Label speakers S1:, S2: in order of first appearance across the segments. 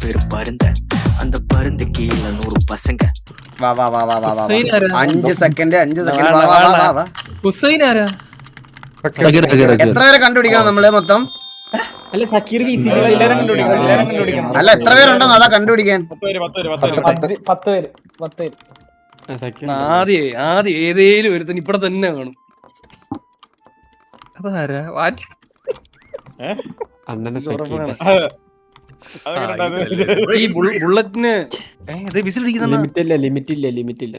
S1: பேரு பருந்த. அந்த பருந்து கீழ 100 பசங்க.
S2: വാ വാ വാ വാ വാ വാ 5 സെക്കൻഡ് വാ വാ വാ വാ.
S3: ഹുസൈൻ ആരാ?
S2: എത്ര പേരെ കണ്ടുപിടിക്കണം നമ്മള് മൊത്തം?
S4: അല്ല സക്കീർ
S2: അല്ല എത്ര പേരുണ്ടെന്ന് അതാ കണ്ടുപിടിക്കാൻ.
S4: 10 പേര്.
S3: ആദ്യം ഏതേലും ഒരുത്തൻ ഇവിടെ തന്നെ കാണും. അതാരാ? ഈ ബുള്ളറ്റിന്
S4: ലിമിറ്റ് ഇല്ല.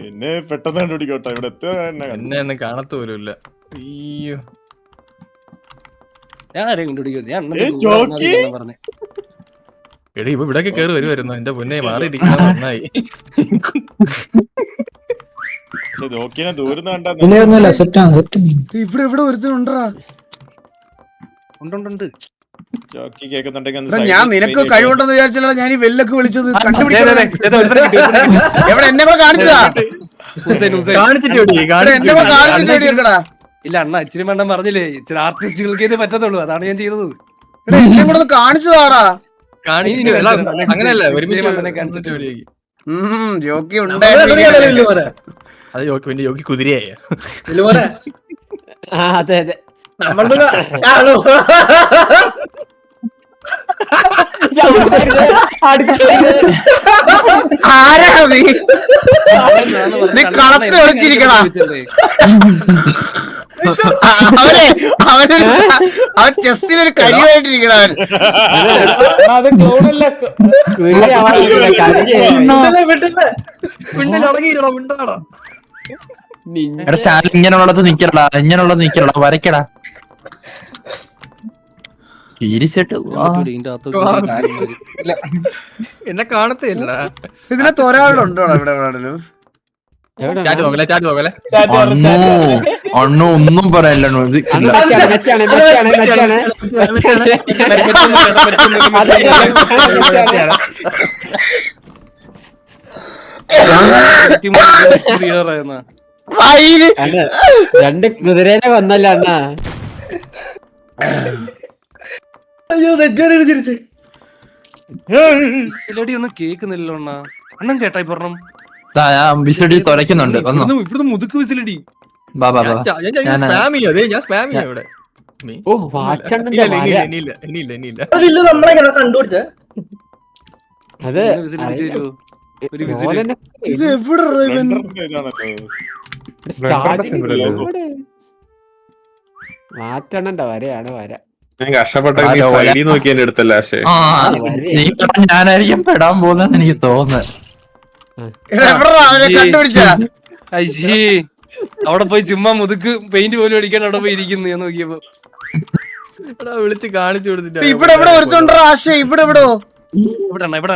S5: എന്നെ പെട്ടെന്ന് കണ്ടുപിടിക്കോട്ടെ. ഇവിടെ
S3: എന്നെ ഒന്നും കാണത്ത പോലുമില്ല. അയ്യോ
S1: ഞാൻ ആരെയും കണ്ടുപിടിക്കുന്നത് ഞാൻ പറഞ്ഞേ.
S3: എടി ഇപ്പൊ ഇവിടൊക്കെ കേറി വരുമായിരുന്നു. എന്റെ പൊന്നെ മാറിയിരിക്കുന്ന നന്നായി.
S2: ഇവിടെ ഇവിടെ ഒരുത്തനുണ്ടാ.
S1: ഉണ്ട്.
S2: ഞാൻ നിനക്ക് കഴിവുണ്ടെന്ന് വിചാരിച്ചല്ല ഞാൻ ഈ വെല്ലൊക്കെ വിളിച്ചത്. കണ്ടുപിടിക്കാൻ എവിടെ എന്നെ കൂടെ കാണിച്ചതാ.
S1: ഇല്ല അണ്ണ ഇച്ചിരി വേണ്ടം പറഞ്ഞില്ലേ, ഇച്ചിരി ആർട്ടിസ്റ്റുകൾക്ക് ഇത് പറ്റത്തുള്ളൂ, അതാണ് ഞാൻ ചെയ്തത്.
S2: എന്നെ കൂടെ കാണിച്ചതാടാ.
S3: അങ്ങനെയല്ല
S2: ജോക്കി
S3: അത് യോഗി കുതിരയായ
S4: അതെ
S2: ആരാ നീ കളത്ത് വിളിച്ചിരിക്കണ. അവൻ ചെസ്സിനൊരു കരിവായിട്ടിരിക്കണ.
S6: ഇങ്ങനെയുള്ളത് നിക്കലടാ വരയ്ക്കടാ.
S3: എന്നെ കാണത്തില്ലടാ.
S2: ഇതിനകത്ത് ഒരാളുണ്ടോ ഇവിടെ?
S6: അണ്ണു ഒന്നും പറയല്ലോ.
S4: രണ്ട് കുതിരേനെ കൊന്നല്ല അണ്ണാ.
S1: അയ്യോ ഒന്നും കേക്കുന്നില്ലല്ലോ അണ്ണ. അണ്ണൻ കേട്ടായി പറഞ്ഞു
S6: വിസിലടി തുറയ്ക്കുന്നുണ്ട്.
S1: ഇവിടുന്ന് മുതുക്ക് വിസിലടി.
S4: മാറ്റണ്ണന്റെ വരയാണ് വര.
S5: ഞാൻ കഷ്ടപ്പെട്ട നോക്കി എന്റെ അടുത്തല്ല.
S6: ഞാനായിരിക്കും പെടാൻ പോകുന്നെന്ന് എനിക്ക് തോന്നുന്നത്.
S1: അവിടെ പോയി ചുമ്മാ മുതുക്ക് പെയിന്റ് പോലും അടിക്കാൻ അവിടെ പോയി ഇരിക്കുന്നു. ഞാൻ നോക്കിയപ്പോ
S3: വിളിച്ച് കാണിച്ചു കൊടുത്തിട്ട്
S2: ഇവിടെ ഇവിടെ ഒരുത്തുണ്ടോ ആശ? ഇവിടെ എവിടോ?
S1: ഇവിടെ അണ്ണ ഇവിടെ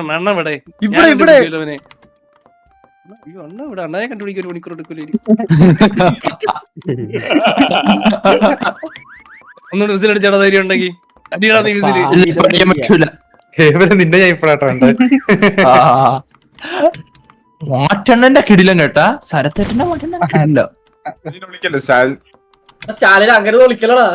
S1: ഇവിടെ അണ്ണനെ കണ്ടുപിടിക്കും. 1 മണിക്കൂർ എടുക്കൂലേ? ഒന്നുകൂടി വിസിൽ അടിച്ചാടാ ധൈര്യം ഉണ്ടെങ്കിൽ അടിയടാ നീ വിസില്.
S5: നിന്റെ ഞാൻ ഇപ്പഴാട്ടോ
S6: മാറ്റണ്ണന്റെ കിടിലം കേട്ടാ. സരത്തേട്ടന്റെ മാറ്റണ്ണ
S4: സ്റ്റാലിൻ അങ്ങനെ വിളിക്കലടാ.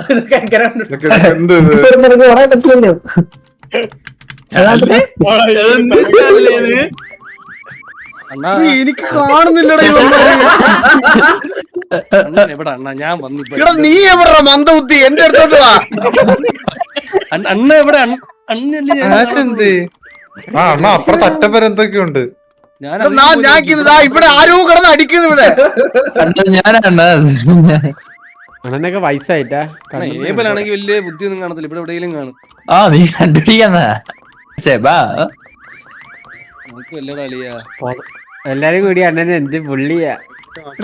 S2: എനിക്ക് കാണുന്നില്ലടാ.
S1: എവിടെ അണ്ണ? ഞാൻ വന്നു.
S2: നീ എവിടാ മന്ദബുദ്ധി? എന്റെ അടുത്തോട്ട് വാ.
S1: അണ്ണ എവിടെ? അണ്ണല്ലേ
S5: അപ്പുറത്ത് അറ്റപ്പരം എന്തൊക്കെയുണ്ട്.
S2: ഞാൻ ഇവിടെ ആരോ കിടന്ന് അടിക്കുന്നു. ഇവിടെ
S4: അണ്ണനൊക്കെ വയസ്സായിട്ടാ.
S1: ഏബലാണെങ്കിൽ വലിയ ബുദ്ധിയൊന്നും കാണത്തില്ല. ഇവിടെ എവിടെയെങ്കിലും കാണും.
S6: നീ കണ്ടുപിടിക്കുന്ന
S4: എല്ലാരും കൂടി അണ്ണന് എന്ത് പുള്ളിയാ.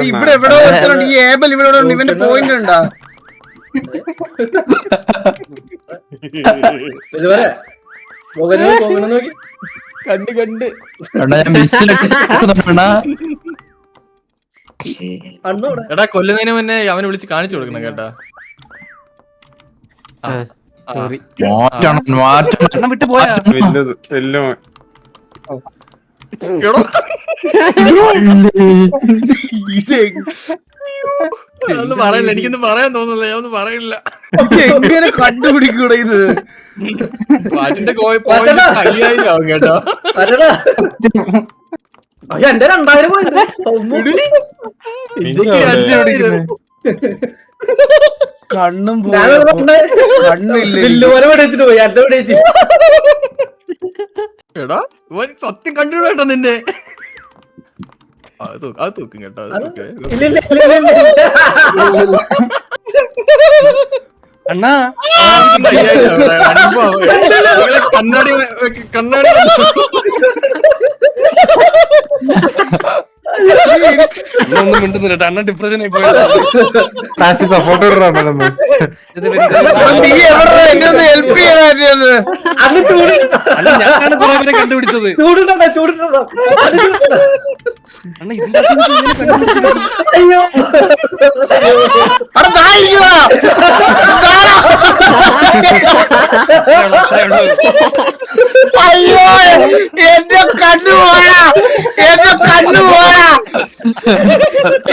S2: ഇവിടെ എവിടെ ഈ ഏബൽ ഇവിടെ ഇവന്റെ പോയിന്റ് ഉണ്ടാ.
S4: കണ്ട്
S3: എടാ കൊല്ലുന്നതിന് മുന്നേ അവനെ വിളിച്ച് കാണിച്ചു കൊടുക്കണം കേട്ടാ.
S1: വിട്ടു പോയാ
S3: ഒന്നും പറയില്ല, എനിക്കൊന്നും പറയാൻ തോന്നുന്നില്ല, ഞാൻ ഒന്നും പറയില്ല.
S2: ഇത് എങ്ങനെ കണ്ടുപിടിക്കൂടെ ഇത്?
S3: പാറ്റിന്റെ പോയിന്റ് 5000 ആവും കേട്ടോ.
S4: എന്റെ 2000 പോയത്
S3: ഇന്ത്യക്ക് 2000.
S2: കണ്ണും കണ്ണില്ല.
S4: വെച്ചിട്ട് പോയി എന്റെ വെച്ച്
S3: എടാ ഇവൻ സത്യം കണ്ടുപിടിട്ടോ നിന്നെ. അത് തൂക്കും കേട്ടോ, അത് തൂക്കും.
S1: അണ്ണാ
S3: കണ്ണാടി കണ്ണാടി
S1: ഒന്നും മിണ്ടുന്നില്ല കേട്ടോ. അണ്ണൻ ഡിപ്രഷൻ ആയി പോയത്.
S5: സപ്പോർട്ട്
S2: നീ എവിടെ എന്നെ ഒന്ന് ഹെൽപ്പ് ചെയ്യണത്?
S1: അല്ല ഞാനാണ് കുറെ പേരെ കണ്ടുപിടിച്ചത്.
S4: ചൂടുണ്ടോ ചൂടുണ്ടോ
S1: അണ്ണ ഇതിന്റെ അകത്ത് ഇത് എങ്ങനെ കണ്ടുപിടിച്ചത്?
S4: അയ്യോ
S2: അവിടെ ദാ ഇരിക്കുവാ.
S1: അത്രേ ഉള്ളൂ.
S2: അയ്യോ എന്റെ കണ്ണു പോയാ, എന്റെ കണ്ണു പോയാ,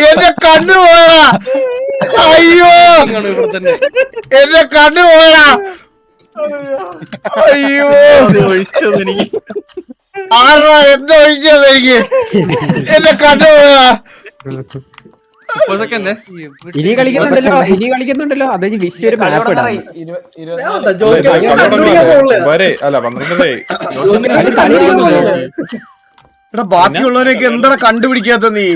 S2: എന്റെ കണ്ണു പോയാ. അയ്യോ
S1: ഇങ്ങാണ് ഇവിടെ തന്നെ.
S2: എന്റെ കണ്ണു പോയാ. അയ്യോ
S3: ഒഴിച്ചത് എനിക്ക്.
S2: ആരാ എന്താ ഒഴിച്ചത് എനിക്ക്? എന്റെ കണ്ണു പോയാ.
S3: സെക്കൻഡ്
S4: ഇനി കളിക്കുന്നുണ്ടല്ലോ അത് വിശ്വ ഒരു മാപ്പ് ഇടാം
S5: അല്ല 12
S2: എടാ ബാക്കിയുള്ളവരൊക്കെ എന്താണ് കണ്ടുപിടിക്കാത്ത നീ?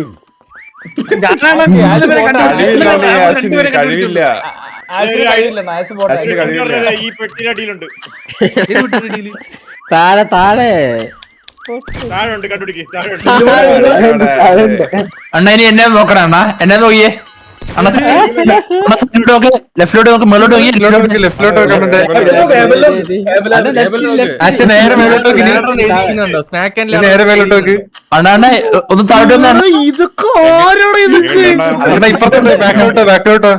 S1: ഞാനാണ് കൂടുതൽ പേരെ കണ്ടുപിടിച്ചത്.
S5: കഴിവില്ല കഴിവില്ല.
S7: ഈ പെട്ടിയുടെ അടിയിലുണ്ട്.
S1: ഏത് കുട്ടിയുടെ ഇടയില്?
S4: താഴെ താഴെ
S7: താഴെ ഉണ്ട്, കണ്ടുപിടിക്ക്. താഴെ ഉണ്ട്.
S6: അണ്ണ ഇനി എന്നെ നോക്കണം അണ്ണ, എന്നെ നോക്കിയേ അണ്ണ. സൈഡിലോട്ട് നോക്ക്, ലെഫ്റ്റിലോട്ട് നോക്ക്, മേലോട്ട് നോക്കി,
S5: ലെഫ്റ്റിലോട്ട് വെക്കുന്നുണ്ട്. നേരെ മേലോട്ട് നോക്കി,
S3: സ്നാക്ക് ആൻഡ്
S5: നേരെ മേലോട്ട് നോക്ക്.
S6: അണ്ണ അണ്ണ ഒന്ന് താഴോട്ട് വന്ന്
S2: ഇതൊക്കെ ആരോടെ ഇതൊക്കെ?
S5: അണ്ണാ ഇപ്പുറത്തോട്ട് ബാക്കോട്ടോ ബാക്കോട്ടോ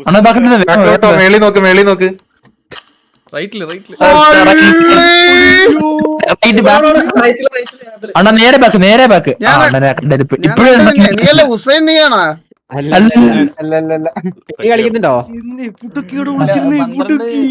S6: അണ്ണ ബാക്കിട്ട്
S5: ബാക്കോട്ടോ മേളി നോക്ക് മേളി നോക്ക്.
S3: റൈറ്റില് റൈറ്റില്.
S6: അണ്ണ നേരെ ബാക്ക് നേരെ ബാക്ക്. ഇപ്പോഴും
S2: നീയല്ലേ ഹുസൈൻ? നീയാണോ?
S4: കളിക്കുന്നുണ്ടോ?
S1: ഇന്ന് പുട്ടുക്കിയോട് വിളിച്ചിരുന്നു. പുട്ടുക്കി